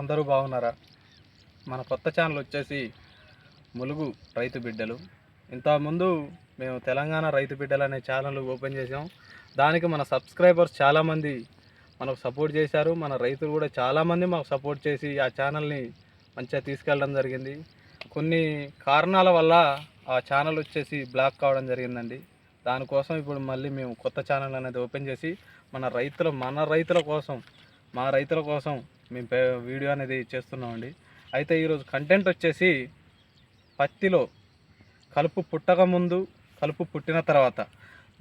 అందరూ బాగున్నారా? మన కొత్త ఛానల్ వచ్చేసి ములుగు రైతు బిడ్డలు. ఇంతకుముందు మేము తెలంగాణ రైతు బిడ్డలు అనే ఛానల్ ఓపెన్ చేసాం. దానికి మన సబ్స్క్రైబర్స్ చాలామంది మనకు సపోర్ట్ చేశారు. మన రైతులు కూడా చాలామంది మాకు సపోర్ట్ చేసి ఆ ఛానల్ని మంచిగా తీసుకెళ్ళడం జరిగింది. కొన్ని కారణాల వల్ల ఆ ఛానల్ వచ్చేసి బ్లాక్ కావడం జరిగిందండి. దానికోసం ఇప్పుడు మళ్ళీ మేము కొత్త ఛానల్ అనేది ఓపెన్ చేసి మన రైతుల కోసం, మా రైతుల కోసం మేము వీడియో అనేది చేస్తున్నామండి. అయితే ఈరోజు కంటెంట్ వచ్చేసి పత్తిలో కలుపు పుట్టక ముందు, కలుపు పుట్టిన తర్వాత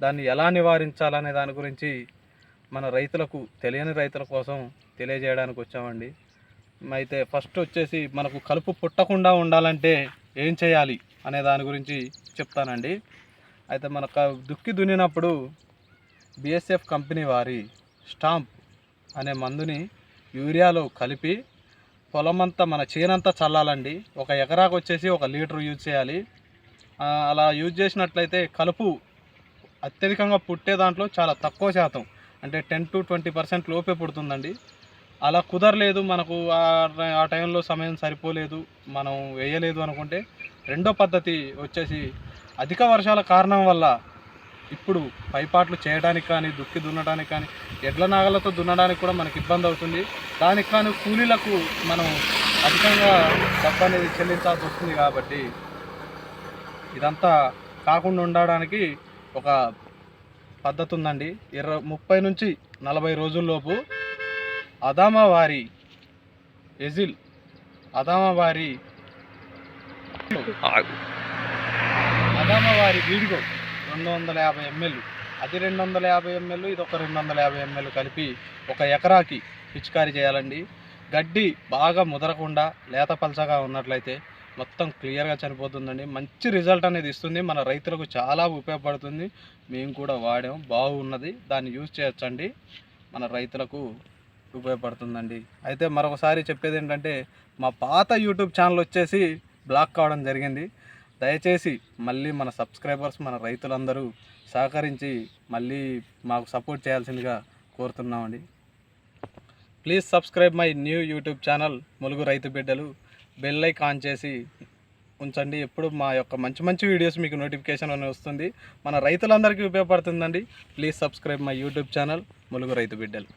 దాన్ని ఎలా నివారించాలనే దాని గురించి మన రైతులకు, తెలియని రైతుల కోసం తెలియజేయడానికి వచ్చామండి. అయితే ఫస్ట్ వచ్చేసి మనకు కలుపు పుట్టకుండా ఉండాలంటే ఏం చేయాలి అనే దాని గురించి చెప్తానండి. అయితే మన దుక్కి దున్నినప్పుడు బిఎస్ఎఫ్ కంపెనీ వారి స్టాంప్ అనే మందుని యూరియాలో కలిపి పొలమంతా, మన చేనంతా చల్లాలండి. ఒక ఎకరాకు వచ్చేసి 1 లీటర్ యూజ్ చేయాలి. అలా యూజ్ చేసినట్లయితే కలుపు అత్యధికంగా పుట్టే దాంట్లో చాలా తక్కువ శాతం, అంటే 10 to 20% లోపే పుడుతుందండి. అలా కుదరలేదు, మనకు ఆ టైంలో సమయం సరిపోలేదు, మనం వేయలేదు అనుకుంటే రెండో పద్ధతి వచ్చేసి అధిక వర్షాల కారణం వల్ల ఇప్పుడు పైపాట్లు చేయడానికి కానీ, దుక్కి దున్నడానికి కానీ, ఎడ్ల నాగలతో దున్నడానికి కూడా మనకి ఇబ్బంది అవుతుంది. దానికి కానీ కూలీలకు మనం అధికంగా డబ్బు అనేది చెల్లించాల్సి వస్తుంది. కాబట్టి ఇదంతా కాకుండా ఉండడానికి ఒక పద్ధతి ఉందండి. 30 నుంచి 40 రోజుల్లోపు అదామావారి ఎజిల్, అదామావారి వీడిగో 250 ml, అది 250 ml, ఇది ఒక 250 ml కలిపి 1 ఎకరాకి పిచికారీ చేయాలండి. గడ్డి బాగా ముదరకుండా లేత పలచగా ఉన్నట్లయితే మొత్తం క్లియర్గా చనిపోతుందండి. మంచి రిజల్ట్ అనేది ఇస్తుంది, మన రైతులకు చాలా ఉపయోగపడుతుంది. మేము కూడా వాడాం, బాగున్నది, దాన్ని యూజ్ చేయొచ్చండి, మన రైతులకు ఉపయోగపడుతుందండి. అయితే మరొకసారి చెప్పేది ఏంటంటే, మా పాత యూట్యూబ్ ఛానల్ వచ్చేసి బ్లాక్ కావడం జరిగింది. దయచేసి మళ్ళీ మన సబ్స్క్రైబర్స్, మన రైతులందరూ సహకరించి మళ్ళీ మాకు సపోర్ట్ చేయాల్సిందిగా కోరుతున్నామండి. Please subscribe my new YouTube channel Mulugu రైతు బిడ్డలు. బెల్ ఐకాన్ ఆన్ చేసి ఉంచండి. ఎప్పుడు మా యొక్క మంచి మంచి వీడియోస్ మీకు నోటిఫికేషన్ అనేది వస్తుంది. మన రైతులందరికీ ఉపయోగపడుతుందండి. Please subscribe my YouTube channel Mulugu రైతు బిడ్డలు.